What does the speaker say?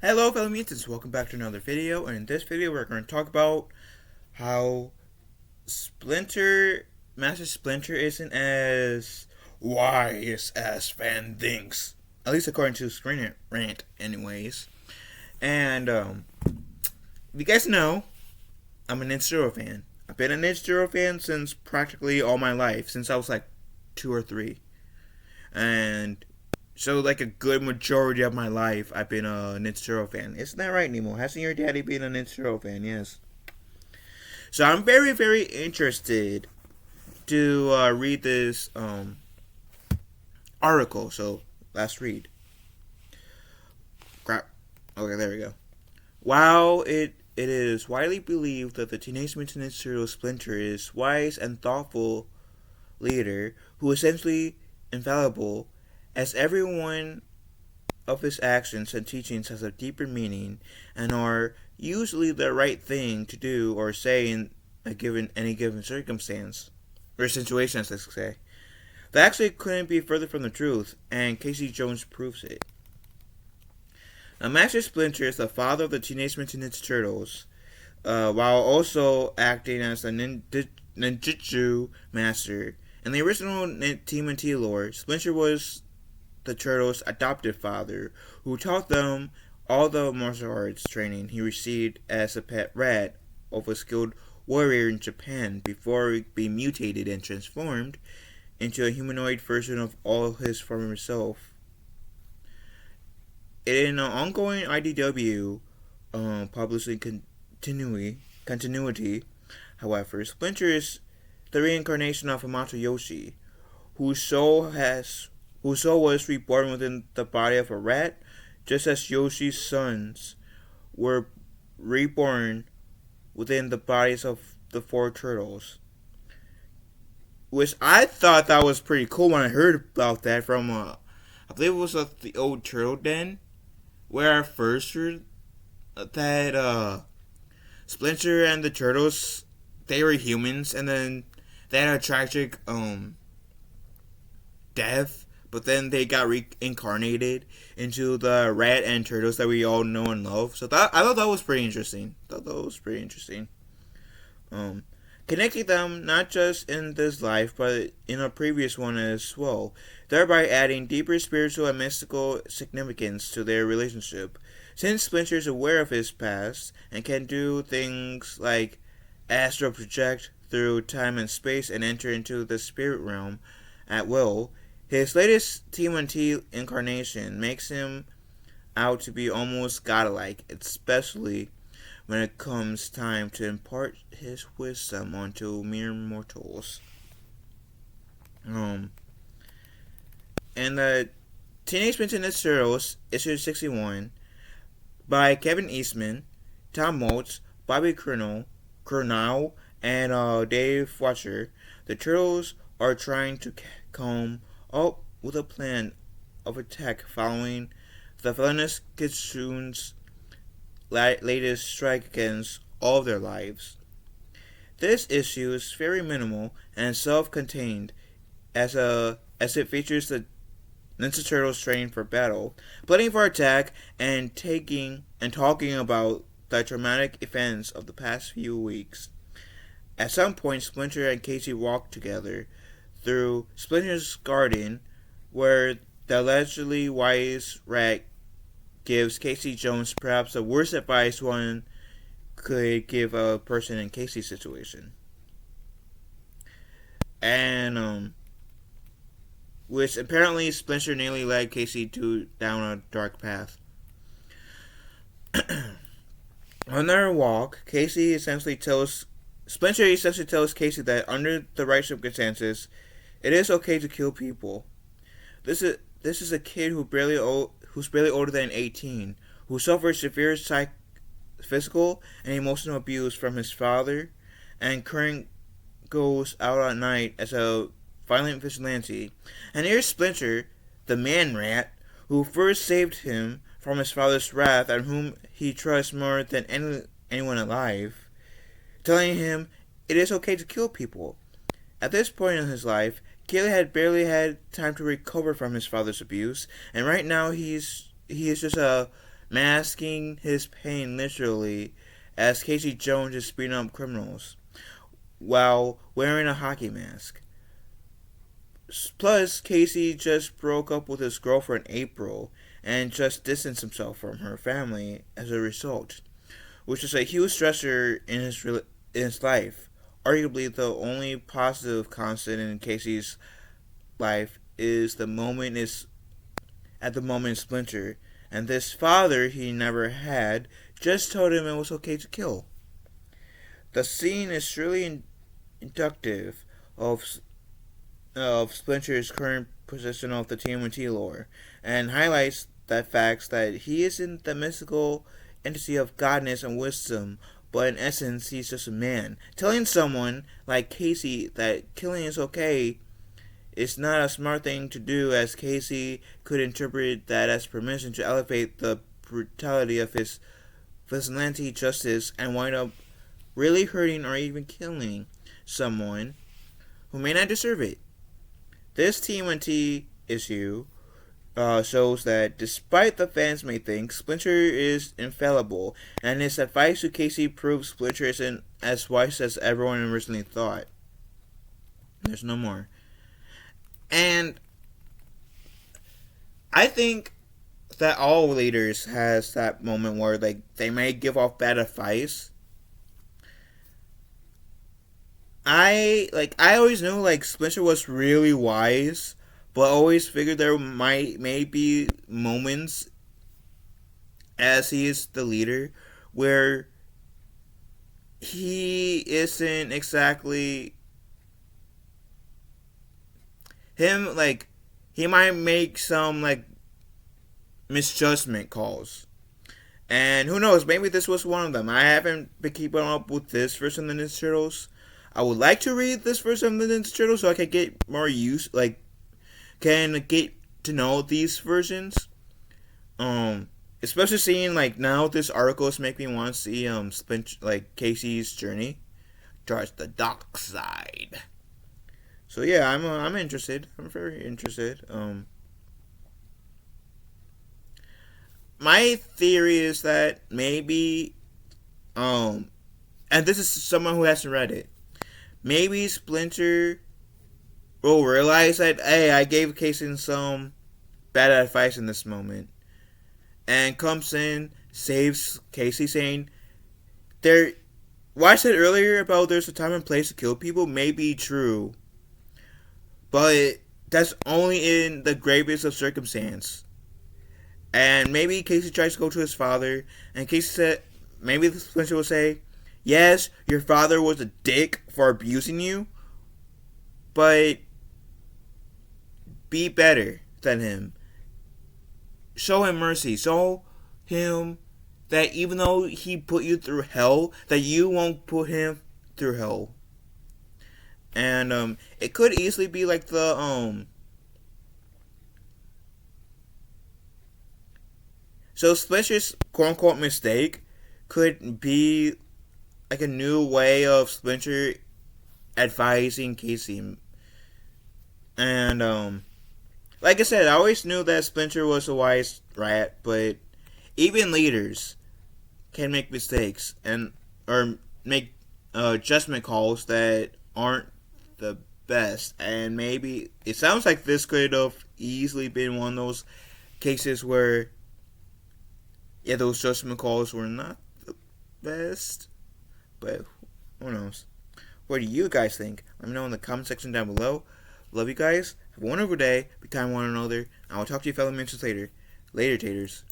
Hello fellow mutants, welcome back to another video, and in this video we're going to talk about how Master Splinter isn't as wise as fan thinks. At least according to Screen Rant anyways. And you guys know, I'm a Ninja Turtle fan. I've been a Ninja Turtle fan since practically all my life, since I was like 2 or 3. And so, like a good majority of my life, I've been a Ninja Turtle fan. Isn't that right, Nemo? Hasn't your daddy been a Ninja Turtle fan? Yes. So I'm very, very interested to read this article. So let's read. Crap. Okay, there we go. While it is widely believed that the Teenage Mutant Ninja Turtle Splinter is wise and thoughtful leader who is essentially infallible, as every one of his actions and teachings has a deeper meaning and are usually the right thing to do or say in any given circumstance or situation, as I say. That actually couldn't be further from the truth, and Casey Jones proves it. Now, Master Splinter is the father of the Teenage Mutant Ninja Turtles, while also acting as a ninjutsu master. In the original TMNT lore, Splinter was the Turtles' adopted father, who taught them all the martial arts training he received as a pet rat of a skilled warrior in Japan before being mutated and transformed into a humanoid version of all his former self. In an ongoing IDW publishing continuity, however, Splinter is the reincarnation of Hamato Yoshi, whose soul was reborn within the body of a rat, just as Yoshi's sons were reborn within the bodies of the 4 turtles. Which I thought that was pretty cool when I heard about that from, I believe it was the old Turtle Den, where I first heard that Splinter and the Turtles, they were humans, and then they had a tragic death, but then they got reincarnated into the rat and turtles that we all know and love. So I thought that was pretty interesting. Connecting them not just in this life, but in a previous one as well, thereby adding deeper spiritual and mystical significance to their relationship. Since Splinter is aware of his past and can do things like astral project through time and space and enter into the spirit realm at will, his latest TMNT incarnation makes him out to be almost godlike, especially when it comes time to impart his wisdom onto mere mortals. And the Teenage Mutant Ninja Turtles, issue 61, by Kevin Eastman, Tom Maltz, Bobby Curnow, and Dave Watcher. The Turtles are trying to come up with a plan of attack following the villainous Kitsune's latest strike against all of their lives. This issue is very minimal and self-contained, as it features the Ninja Turtles training for battle, planning for attack, and talking about the traumatic events of the past few weeks. At some point, Splinter and Casey walk together through Splinter's garden, where the allegedly wise rat gives Casey Jones perhaps the worst advice one could give a person in Casey's situation. And which apparently Splinter nearly led Casey down a dark path. On their walk, Splinter essentially tells Casey that under the right circumstances, it is okay to kill people. This is a kid who's barely older than 18, who suffers severe physical and emotional abuse from his father, and currently goes out at night as a violent vigilante. And here's Splinter, the man rat, who first saved him from his father's wrath and whom he trusts more than anyone alive, telling him it is okay to kill people. At this point in his life, Kaylee had barely had time to recover from his father's abuse, and right now he is just a masking his pain literally as Casey Jones is beating up criminals while wearing a hockey mask. Plus, Casey just broke up with his girlfriend April and just distanced himself from her family as a result, which is a huge stressor in his life. Arguably, the only positive constant in Casey's life is at the moment Splinter, and this father he never had just told him it was okay to kill. The scene is really inductive of Splinter's current position of the TMNT lore, and highlights that fact that he isn't the mystical entity of godness and wisdom, but in essence he's just a man. Telling someone like Casey that killing is okay is not a smart thing to do, as Casey could interpret that as permission to elevate the brutality of his vigilante justice and wind up really hurting or even killing someone who may not deserve it. This TMNT issue shows that despite the fans may think Splinter is infallible, and his advice to Casey proves Splinter isn't as wise as everyone originally thought. There's no more. And I think that all leaders has that moment where they may give off bad advice. I always knew Splinter was really wise, but always figured there may be moments as he is the leader where he isn't exactly him. He might make some misjudgment calls, and who knows, maybe this was one of them. I haven't been keeping up with this version of the Ninja Turtles. I would like to read this version of the Ninja Turtles so I can get more use, can get to know these versions. Especially seeing now this article is making me want to see Casey's journey towards the dark side. So yeah, I'm interested. I'm very interested. My theory is that maybe and this is someone who hasn't read it. Maybe Splinter will realize that, hey, I gave Casey some bad advice in this moment, and comes in, saves Casey, saying, what I said earlier about there's a time and place to kill people may be true, but that's only in the gravest of circumstance. And maybe Casey tries to go to his father, and Casey said, maybe Splinter will say, yes, your father was a dick for abusing you, but be better than him. Show him mercy. Show him that even though he put you through hell, that you won't put him through hell. And it could easily be like the so Splinter's quote unquote mistake could be like a new way of Splinter advising Casey. And like I said, I always knew that Splinter was a wise rat, but even leaders can make mistakes or make judgment calls that aren't the best. And maybe it sounds like this could have easily been one of those cases where, yeah, those judgment calls were not the best. But who knows? What do you guys think? Let me know in the comment section down below. Love you guys. Have a wonderful day. Be kind to one another. I will talk to you fellow mentions later. Later, taters.